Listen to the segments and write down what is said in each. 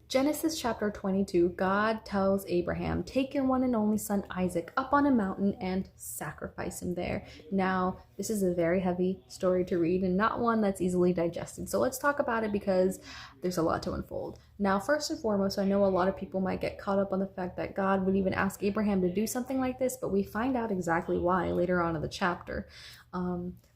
Genesis chapter 22, God tells Abraham, take your one and only son Isaac up on a mountain and sacrifice him there. Now, this is a very heavy story to read and not one that's easily digested. So let's talk about it because there's a lot to unfold. Now, first and foremost, I know a lot of people might get caught up on the fact that God would even ask Abraham to do something like this, but we find out exactly why later on in the chapter.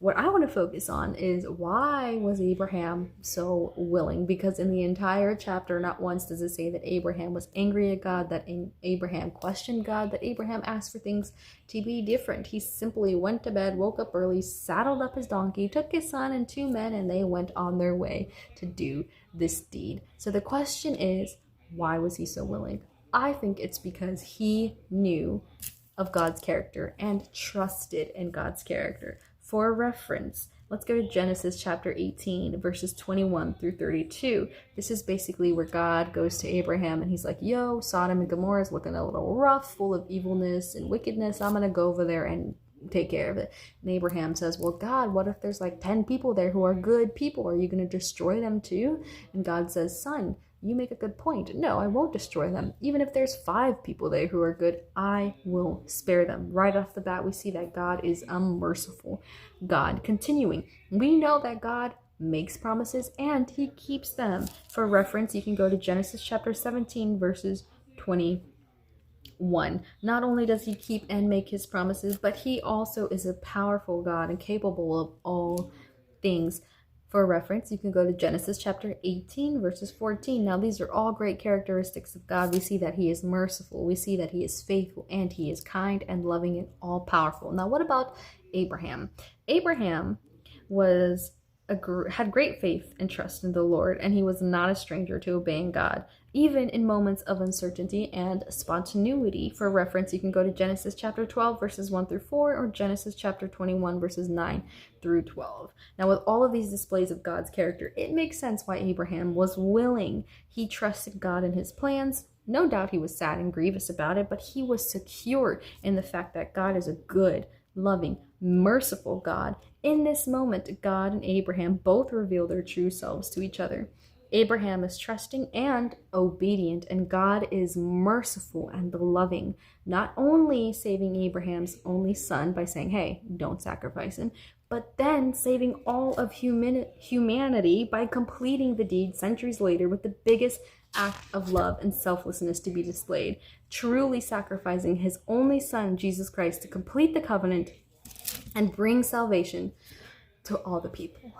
What I want to focus on is why was Abraham so willing? Because in the entire chapter, not once does it say that Abraham was angry at God, that Abraham questioned God, that Abraham asked for things to be different. He simply went to bed, woke up early, saddled up his donkey, took his son and two men, and they went on their way to do this deed. So the question is, why was he so willing? I think it's because he knew of God's character and trusted in God's character. For reference, let's go to Genesis chapter 18, verses 21 through 32. This is basically where God goes to Abraham and he's like, yo, Sodom and Gomorrah is looking a little rough, full of evilness and wickedness. I'm going to go over there and take care of it. And Abraham says, well, God, what if there's like 10 people there who are good people? Are you going to destroy them too? And God says, son, you make a good point. No, I won't destroy them. Even if there's 5 people there who are good, I will spare them. Right off the bat, we see that God is a merciful God. Continuing, we know that God makes promises and he keeps them. For reference, you can go to Genesis chapter 17, verses 21. Not only does he keep and make his promises, but he also is a powerful God and capable of all things. For reference, you can go to Genesis chapter 18, verses 14. Now, these are all great characteristics of God. We see that he is merciful. We see that he is faithful and he is kind and loving and all powerful. Now, what about Abraham? Abraham had great faith and trust in the Lord, and he was not a stranger to obeying God, even in moments of uncertainty and spontaneity. For reference, you can go to Genesis chapter 12, verses 1 through 4, or Genesis chapter 21, verses 9 through 12. Now, with all of these displays of God's character, it makes sense why Abraham was willing. He trusted God in his plans. No doubt he was sad and grievous about it, but he was secure in the fact that God is a good, loving, merciful God. In this moment, God and Abraham both reveal their true selves to each other. Abraham is trusting and obedient, and God is merciful and loving, not only saving Abraham's only son by saying, hey, don't sacrifice him, but then saving all of humanity by completing the deed centuries later with the biggest act of love and selflessness to be displayed, truly sacrificing his only son, Jesus Christ, to complete the covenant and bring salvation to all the people.